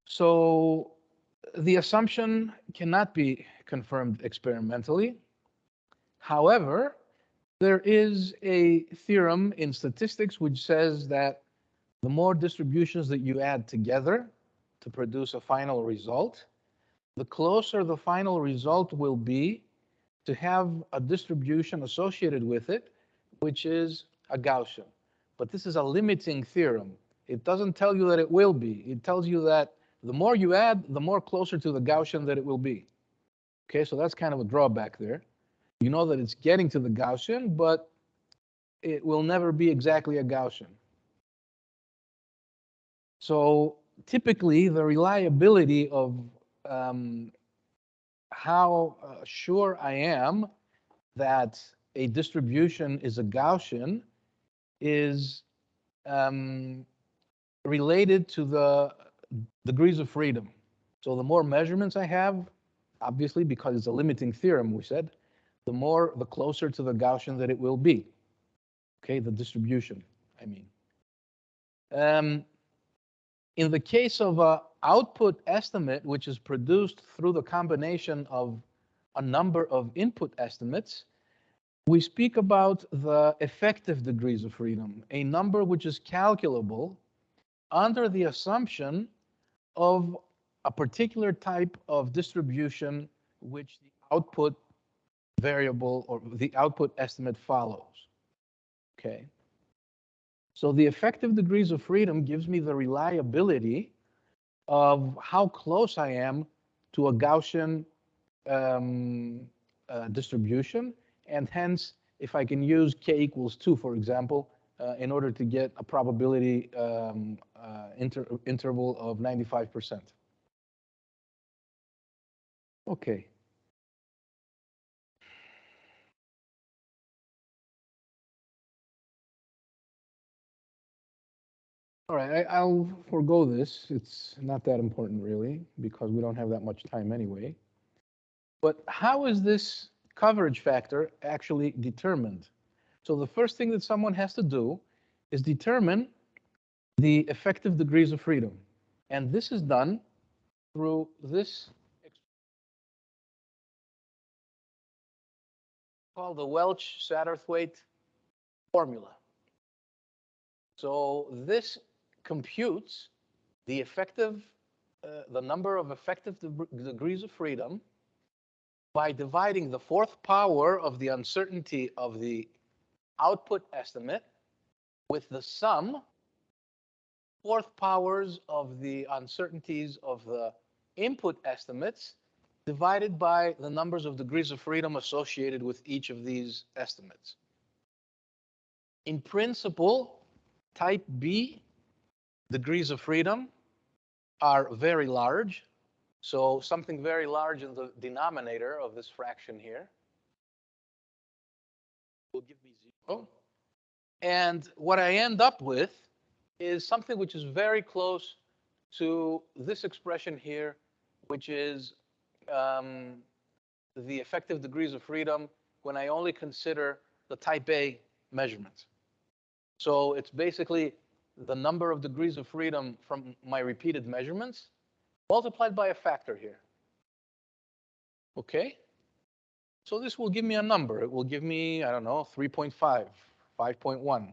So the assumption cannot be confirmed experimentally. However, there is a theorem in statistics which says that the more distributions that you add together to produce a final result, the closer the final result will be to have a distribution associated with it, which is a Gaussian. But this is a limiting theorem. It doesn't tell you that it will be. It tells you that the more you add, the more closer to the Gaussian that it will be. Okay, so that's kind of a drawback there. You know that it's getting to the Gaussian, but it will never be exactly a Gaussian. So typically, the reliability of how sure I am that a distribution is a Gaussian is related to the degrees of freedom. So the more measurements I have, obviously because it's a limiting theorem, we said, the closer to the Gaussian that it will be. Okay, the distribution, I mean. In the case of an output estimate, which is produced through the combination of a number of input estimates, we speak about the effective degrees of freedom, a number which is calculable under the assumption of a particular type of distribution which the output variable or the output estimate follows. Okay. So the effective degrees of freedom gives me the reliability of how close I am to a Gaussian distribution, and hence, if I can use k equals 2, for example, in order to get a probability interval of 95%. Okay. All right, I'll forego this. It's not that important, really, because we don't have that much time anyway. But how is this coverage factor actually determined? So the first thing that someone has to do is determine the effective degrees of freedom. And this is done through this called the Welch-Satterthwaite formula. So this computes the the number of effective degrees of freedom by dividing the fourth power of the uncertainty of the output estimate with the sum fourth powers of the uncertainties of the input estimates divided by the numbers of degrees of freedom associated with each of these estimates. In principle, type B degrees of freedom are very large. So something very large in the denominator of this fraction here will give me 0. And what I end up with is something which is very close to this expression here, which is the effective degrees of freedom when I only consider the type A measurements. So it's basically the number of degrees of freedom from my repeated measurements multiplied by a factor here. Okay? So this will give me a number. It will give me, I don't know, 3.5, 5.1,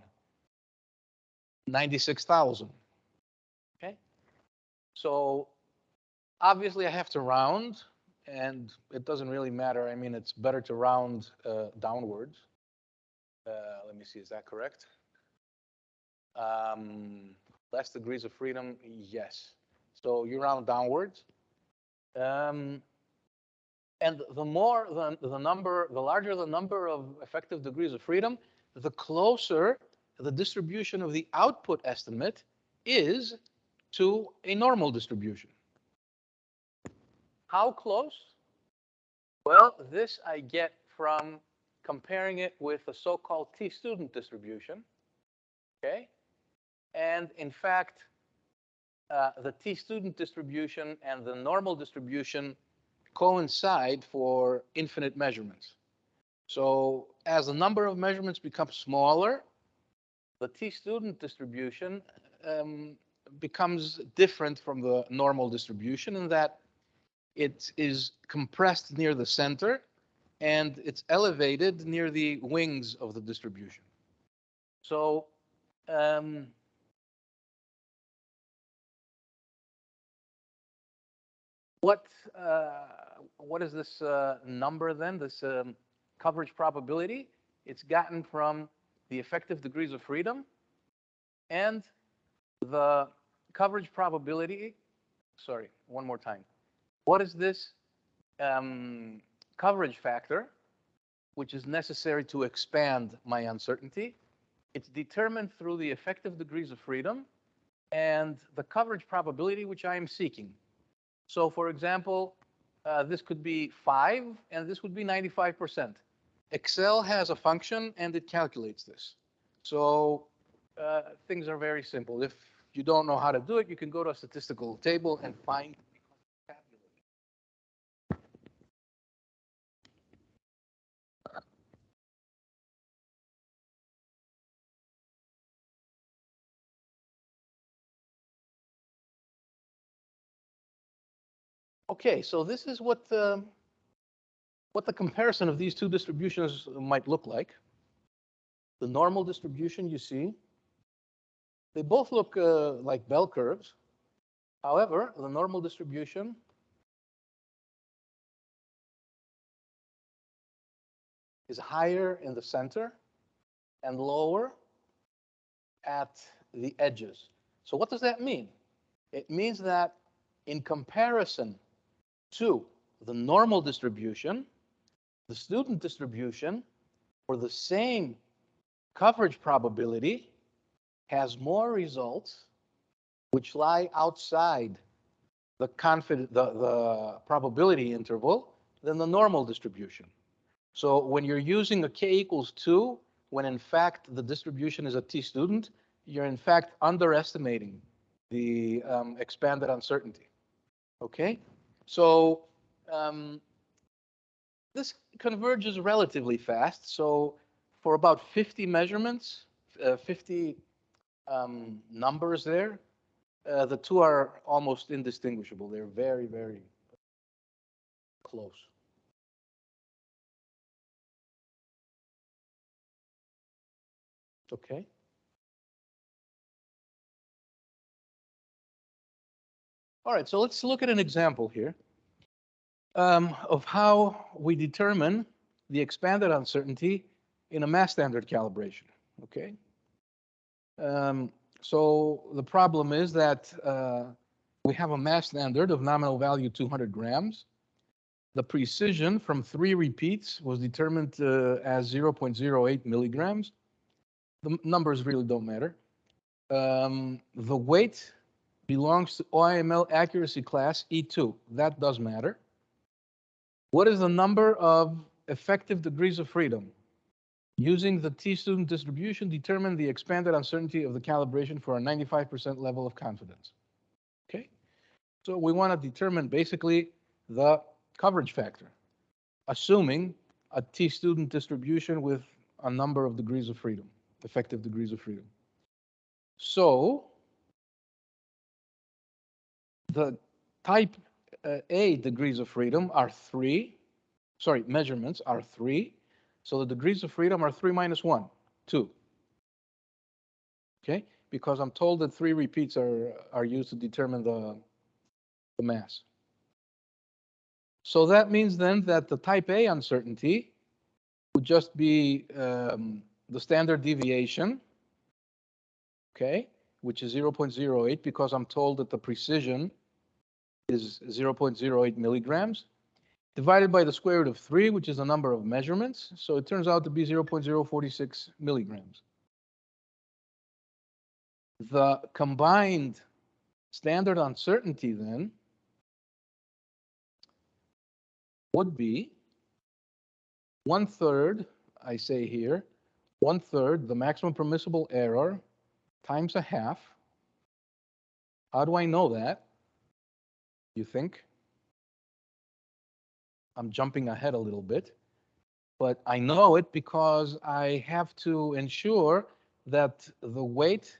96,000. Okay? So obviously I have to round, and it doesn't really matter. I mean, it's better to round downwards. Let me see, is that correct? Less degrees of freedom, yes. So you round downwards. And the more the number, the larger the number of effective degrees of freedom, the closer the distribution of the output estimate is to a normal distribution. How close? Well, this I get from comparing it with the so-called t-student distribution. Okay? And in fact, the t-student distribution and the normal distribution coincide for infinite measurements. So as the number of measurements becomes smaller, the t-student distribution becomes different from the normal distribution in that it is compressed near the center and it's elevated near the wings of the distribution. So what is this number then, this coverage probability? It's gotten from the effective degrees of freedom and the coverage probability. Sorry, one more time. What is this coverage factor, which is necessary to expand my uncertainty? It's determined through the effective degrees of freedom and the coverage probability which I am seeking. So for example, this could be 5 and this would be 95%. Excel has a function and it calculates this. So things are very simple. If you don't know how to do it, you can go to a statistical table and find. Okay, so this is what the comparison of these two distributions might look like. The normal distribution you see, they both look like bell curves. However, the normal distribution is higher in the center and lower at the edges. So what does that mean? It means that in comparison to the normal distribution, the student distribution for the same coverage probability has more results which lie outside the probability interval than the normal distribution. So when you're using a k equals 2, when in fact the distribution is a t student, you're in fact underestimating the expanded uncertainty. Okay? So this converges relatively fast. So for about 50 measurements, 50 numbers there, the two are almost indistinguishable. They're very, very close. Okay. All right, so let's look at an example here of how we determine the expanded uncertainty in a mass standard calibration. Okay. So the problem is that we have a mass standard of nominal value 200 grams. The precision from 3 repeats was determined as 0.08 milligrams. The numbers really don't matter. The weight belongs to OIML accuracy class E2. That does matter. What is the number of effective degrees of freedom? Using the t-student distribution, determine the expanded uncertainty of the calibration for a 95% level of confidence. Okay, so we want to determine basically the coverage factor, assuming a t-student distribution with a number of degrees of freedom, effective degrees of freedom. So the type A degrees of freedom are 3. Sorry, measurements are 3. So the degrees of freedom are 3 minus 1, 2. Okay, because I'm told that 3 repeats are used to determine the mass. So that means then that the type A uncertainty would just be the standard deviation, okay, which is 0.08 because I'm told that the precision is 0.08 milligrams, divided by the square root of 3, which is the number of measurements. So it turns out to be 0.046 milligrams. The combined standard uncertainty then would be 1/3, I say here, 1/3 the maximum permissible error times a half. How do I know that? You think? I'm jumping ahead a little bit, but I know it because I have to ensure that the weight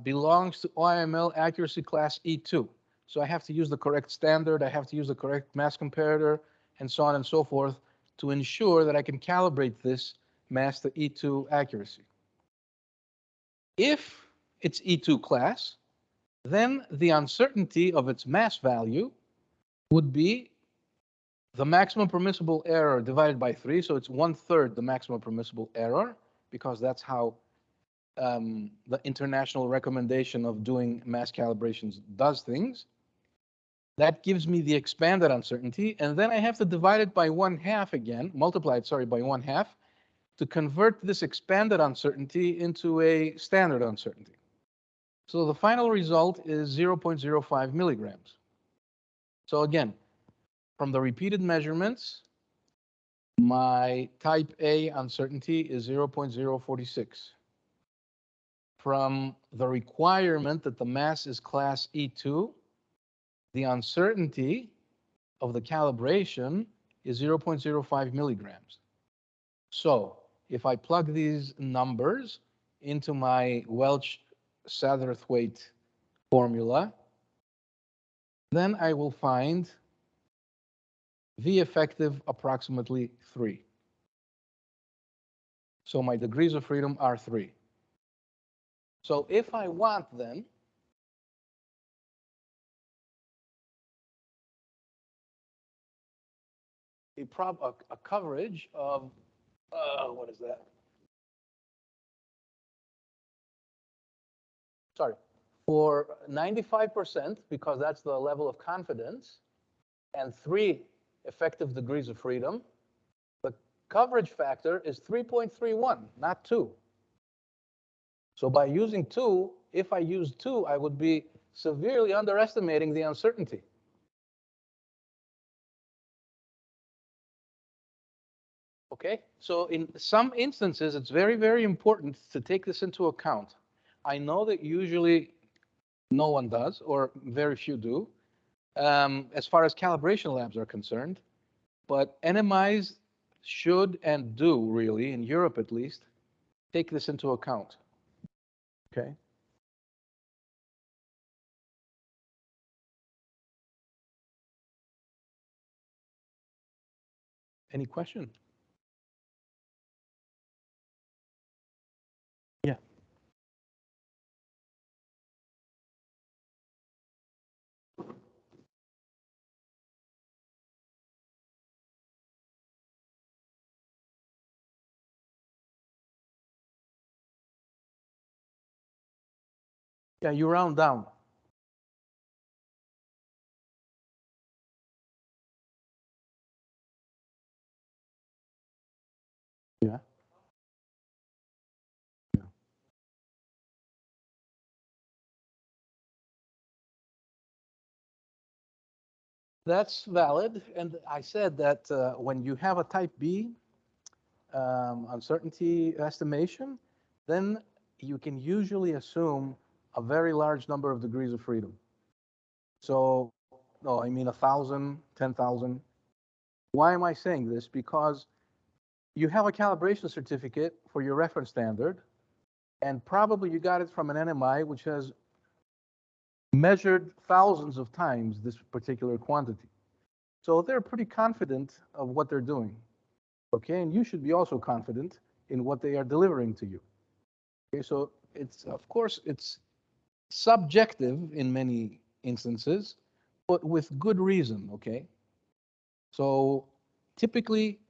belongs to OIML accuracy class E2. So I have to use the correct standard, I have to use the correct mass comparator, and so on and so forth to ensure that I can calibrate this mass to E2 accuracy. If it's E2 class, then the uncertainty of its mass value would be the maximum permissible error divided by 3. So it's 1/3 the maximum permissible error, because that's how the international recommendation of doing mass calibrations does things. That gives me the expanded uncertainty, and then I have to divide it by 1/2 again, multiply it, sorry, by 1/2 to convert this expanded uncertainty into a standard uncertainty. So the final result is 0.05 milligrams. So again, from the repeated measurements, my type A uncertainty is 0.046. From the requirement that the mass is class E2, the uncertainty of the calibration is 0.05 milligrams. So if I plug these numbers into my Welch-Satterthwaite formula, then I will find V effective approximately 3. So my degrees of freedom are 3. So if I want then a coverage of, what is that? Sorry, for 95%, because that's the level of confidence, and 3 effective degrees of freedom, the coverage factor is 3.31, not 2. So by using 2, if I use 2, I would be severely underestimating the uncertainty. Okay, so in some instances, it's very, very important to take this into account. I know that usually no one does, or very few do, as far as calibration labs are concerned, but NMIs should and do really, in Europe at least, take this into account. Okay. Any question? Yeah. Yeah, you round down. Yeah. Yeah. That's valid. And I said that when you have a type B uncertainty estimation, then you can usually assume a very large number of degrees of freedom. So, no, I mean 1,000, 10,000. Why am I saying this? Because you have a calibration certificate for your reference standard, and probably you got it from an NMI which has measured thousands of times this particular quantity. So they're pretty confident of what they're doing. Okay, and you should be also confident in what they are delivering to you. Okay, so it's, of course, it's subjective in many instances, but with good reason, okay? So typically,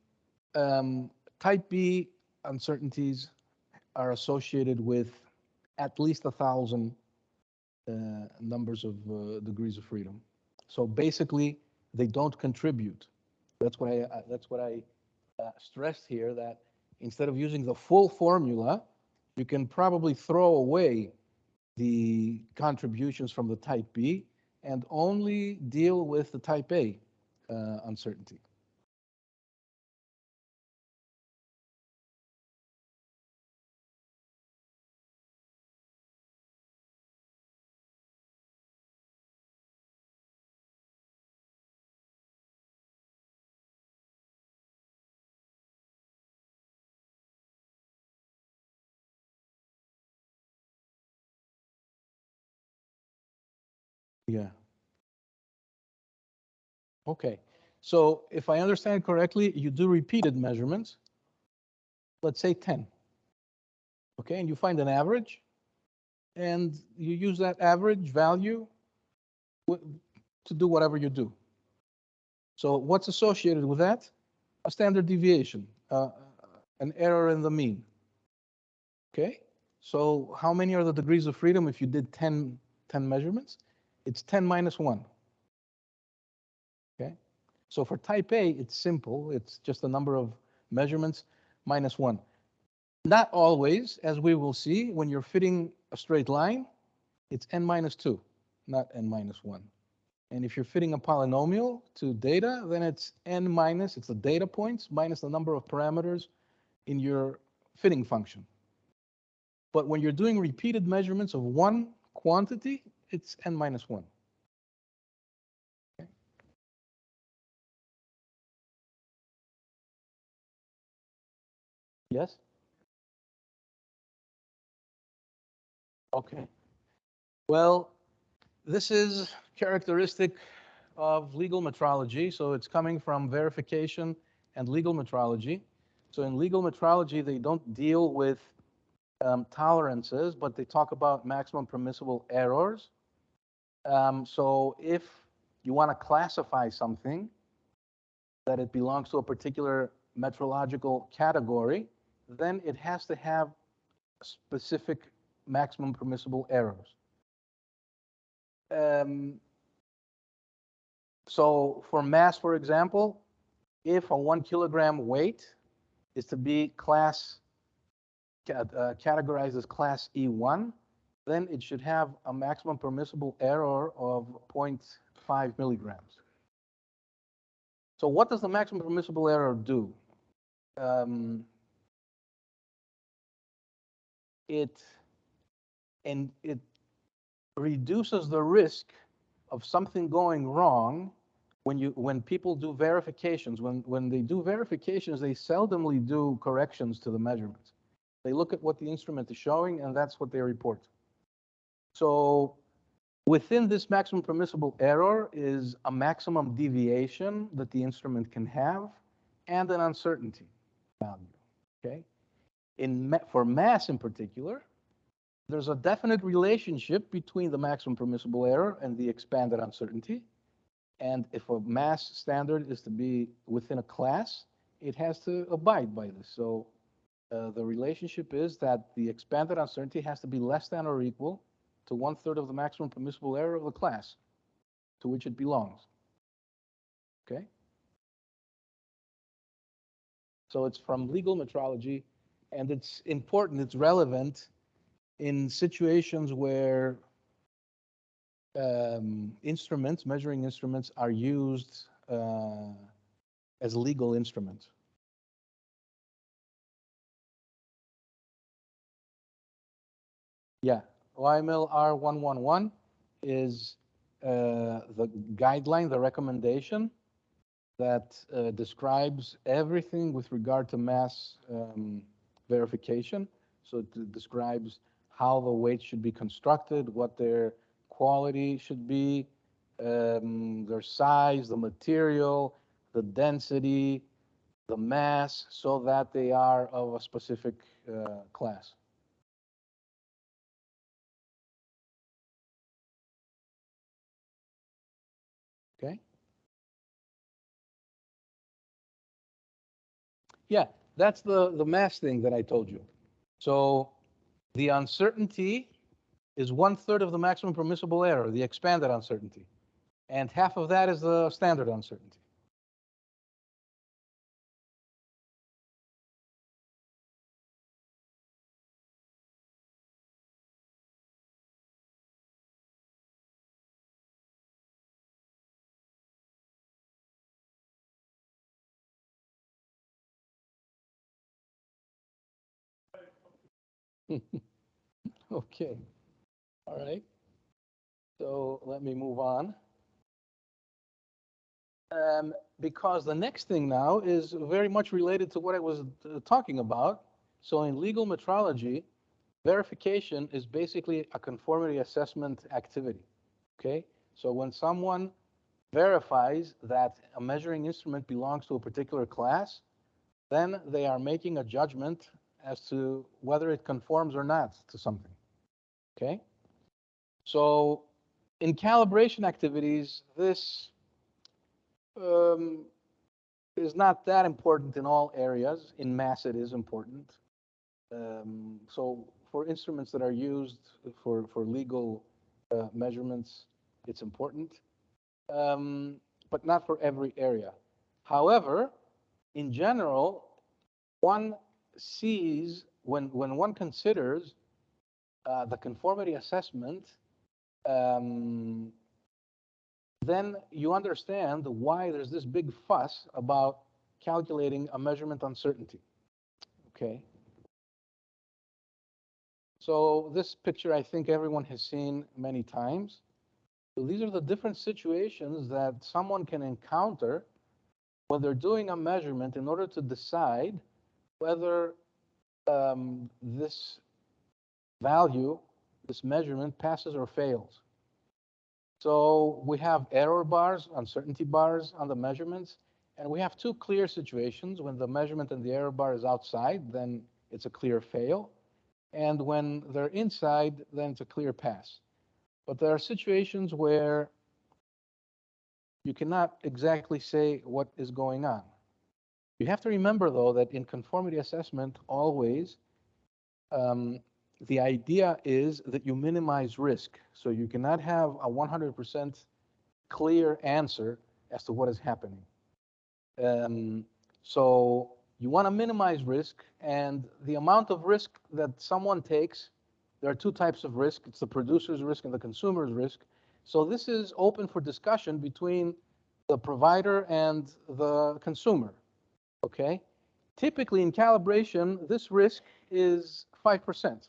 type B uncertainties are associated with at least 1,000 numbers of degrees of freedom. So basically, they don't contribute. That's what I stressed here, that instead of using the full formula, you can probably throw away the contributions from the type B and only deal with the type A uncertainty. Yeah. Okay. So if I understand correctly, you do repeated measurements, let's say 10. Okay, and you find an average, and you use that average value to do whatever you do. So what's associated with that? A standard deviation, an error in the mean. Okay? So how many are the degrees of freedom if you did 10 measurements? It's 10 minus 1. Okay? So for type A, it's simple. It's just the number of measurements minus 1. Not always, as we will see, when you're fitting a straight line, it's n minus 2, not n minus 1. And if you're fitting a polynomial to data, then it's n minus, it's the data points minus the number of parameters in your fitting function. But when you're doing repeated measurements of one quantity, it's n minus 1. Okay. Yes? Okay. Well, this is characteristic of legal metrology. So it's coming from verification and legal metrology. So in legal metrology, they don't deal with tolerances, but they talk about maximum permissible errors. So if you want to classify something, that it belongs to a particular metrological category, then it has to have specific maximum permissible errors. Um, so for mass, for example, if a 1 kilogram weight is to be categorized as class E1, then it should have a maximum permissible error of 0.5 milligrams. So what does the maximum permissible error do? Um, it reduces the risk of something going wrong when people do verifications. When they do verifications, they seldomly do corrections to the measurements. They look at what the instrument is showing, and that's what they report. So within this maximum permissible error is a maximum deviation that the instrument can have and an uncertainty value. Okay? For mass in particular, there's a definite relationship between the maximum permissible error and the expanded uncertainty. And if a mass standard is to be within a class, it has to abide by this. So the relationship is that the expanded uncertainty has to be less than or equal to 1/3 of the maximum permissible error of the class to which it belongs. Okay? So it's from legal metrology, and it's important, it's relevant in situations where measuring instruments are used as legal instruments. Yeah, OIML R111 is the guideline, the recommendation that describes everything with regard to mass verification. So it describes how the weights should be constructed, what their quality should be, their size, the material, the density, the mass, so that they are of a specific class. Okay? Yeah, that's the mass thing that I told you. So the uncertainty is 1/3 of the maximum permissible error, the expanded uncertainty. And half of that is the standard uncertainty. Okay, all right. So let me move on. Because the next thing now is very much related to what I was talking about. So in legal metrology, verification is basically a conformity assessment activity. Okay, So when someone verifies that a measuring instrument belongs to a particular class, then they are making a judgment as to whether it conforms or not to something. Okay? So in calibration activities, this um, is not that important in all areas. In mass, it is important. So for instruments that are used for legal measurements, it's important, um, but not for every area. However, in general, one sees, when one considers the conformity assessment, um, then you understand why there's this big fuss about calculating a measurement uncertainty. Okay. So this picture, I think everyone has seen many times. So these are the different situations that someone can encounter when they're doing a measurement in order to decide whether this value, this measurement, passes or fails. So we have error bars, uncertainty bars on the measurements, and we have two clear situations. When the measurement and the error bar is outside, then it's a clear fail. And when they're inside, then it's a clear pass. But there are situations where you cannot exactly say what is going on. You have to remember, though, that in conformity assessment, always the idea is that you minimize risk. So you cannot have a 100% clear answer as to what is happening. So you want to minimize risk, and the amount of risk that someone takes, there are two types of risk. It's the producer's risk and the consumer's risk. So this is open for discussion between the provider and the consumer, okay? Typically in calibration, this risk is 5%,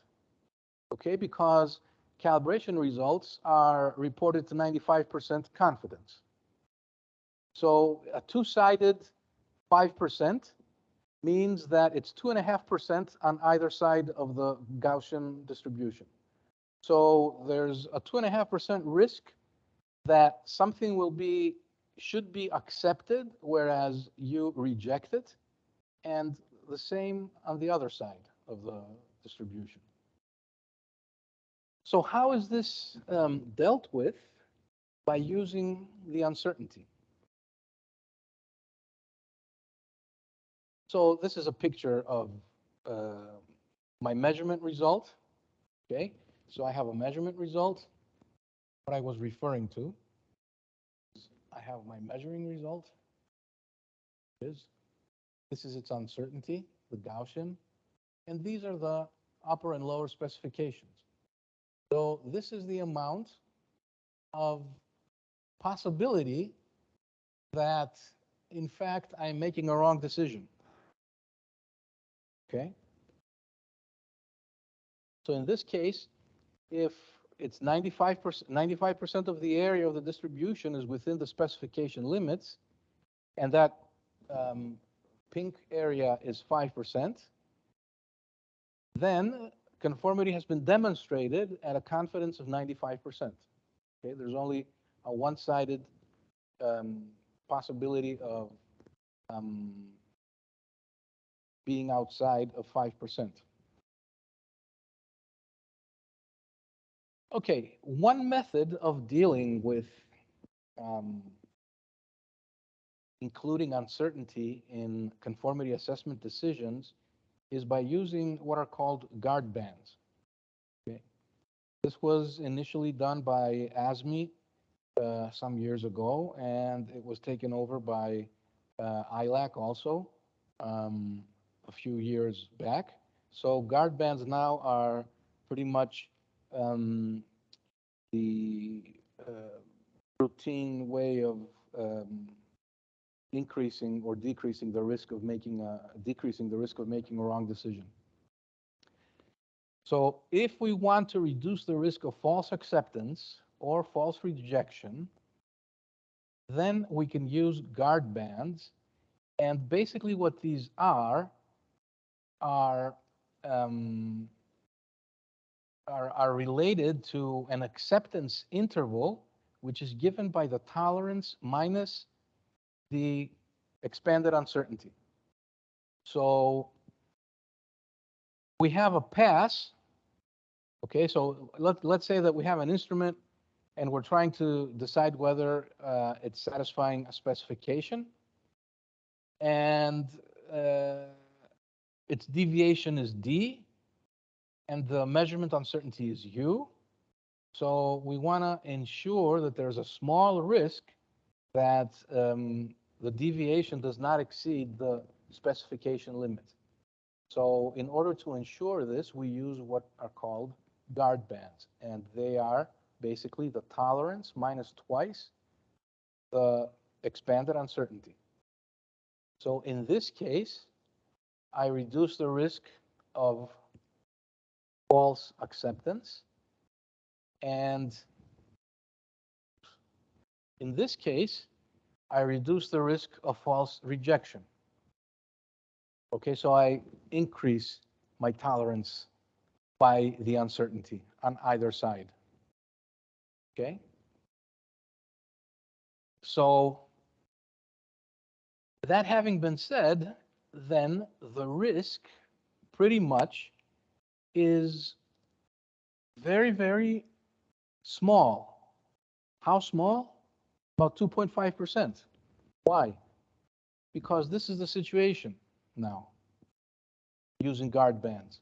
okay? Because calibration results are reported to 95% confidence. So a two-sided 5% means that it's 2.5% on either side of the Gaussian distribution. So there's a 2.5% risk that something should be accepted, whereas you reject it, and the same on the other side of the distribution. So how is this dealt with? By using the uncertainty. So this is a picture of my measurement result. Okay, so I have a measurement result. What I was referring to is I have my measuring result. This is its uncertainty, the Gaussian, and these are the upper and lower specifications. So this is the amount of possibility that, in fact, I'm making a wrong decision. Okay? So in this case, if it's 95% of the area of the distribution is within the specification limits, and that pink area is 5%, then conformity has been demonstrated at a confidence of 95%. Okay, there's only a one-sided possibility of being outside of 5%. Okay, one method of dealing with including uncertainty in conformity assessment decisions is by using what are called guard bands. Okay. This was initially done by ASME some years ago, and it was taken over by ILAC also a few years back. So guard bands now are pretty much the routine way of increasing or decreasing the risk of making a wrong decision. So if we want to reduce the risk of false acceptance or false rejection, then we can use guard bands. And basically what these are related to an acceptance interval which is given by the tolerance minus the expanded uncertainty. So we have a pass. Okay, so let's say that we have an instrument and we're trying to decide whether it's satisfying a specification, and its deviation is D, and the measurement uncertainty is U. So we want to ensure that there's a small risk that the deviation does not exceed the specification limit. So in order to ensure this, we use what are called guard bands, and they are basically the tolerance minus twice the expanded uncertainty. So in this case, I reduce the risk of false acceptance, and in this case, I reduce the risk of false rejection. Okay, so I increase my tolerance by the uncertainty on either side. Okay? So that having been said, then the risk pretty much is very, very small. How small? About 2.5%. Why? Because this is the situation now, using guard bands.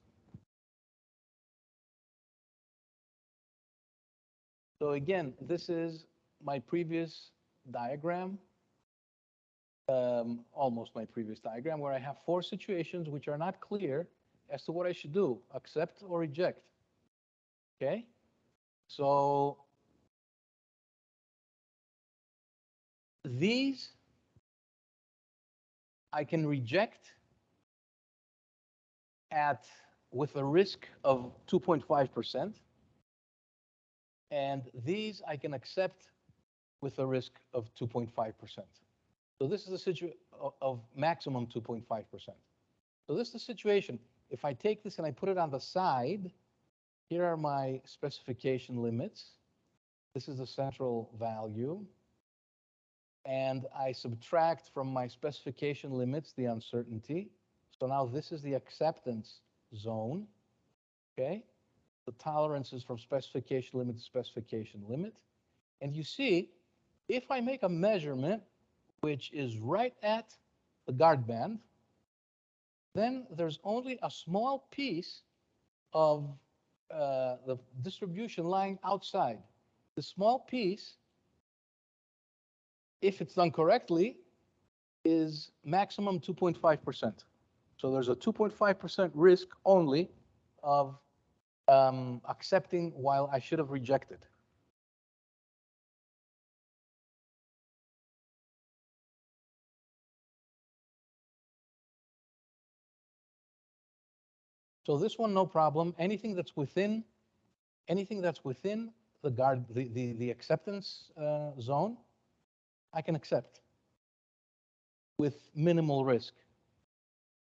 So again, this is my previous diagram, almost my previous diagram, where I have 4 situations which are not clear as to what I should do, accept or reject. Okay? So these I can reject with a risk of 2.5%, and these I can accept with a risk of 2.5%. So this is a situation of maximum 2.5%. So this is the situation. If I take this and I put it on the side, here are my specification limits. This is the central value. And I subtract from my specification limits the uncertainty. So now this is the acceptance zone. Okay? The tolerance is from specification limit to specification limit. And you see, if I make a measurement which is right at the guard band, then there's only a small piece of the distribution lying outside. The small piece, if it's done correctly, is maximum 2.5%. So there's a 2.5% risk only of accepting while I should have rejected. So this one, no problem. Anything that's within the guard, the acceptance zone, I can accept with minimal risk.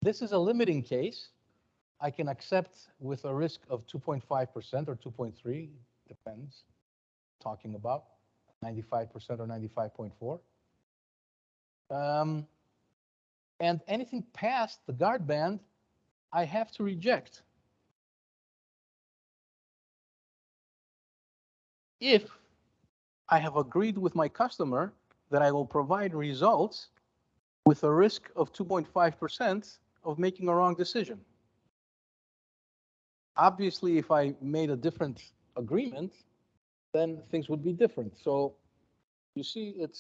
This is a limiting case. I can accept with a risk of 2.5% or 2.3, depends, talking about 95% or 95.4. And anything past the guard band, I have to reject. If I have agreed with my customer that I will provide results with a risk of 2.5% of making a wrong decision. Obviously, if I made a different agreement, then things would be different. So you see, it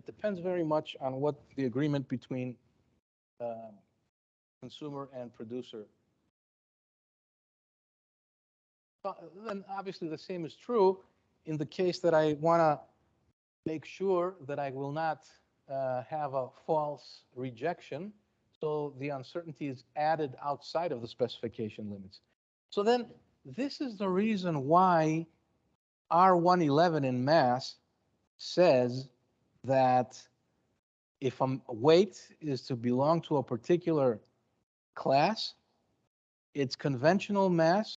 depends very much on what the agreement between consumer and producer. Then obviously the same is true in the case that I want to make sure that I will not have a false rejection. So the uncertainty is added outside of the specification limits. So then this is the reason why R111 in mass says that if a weight is to belong to a particular class, its conventional mass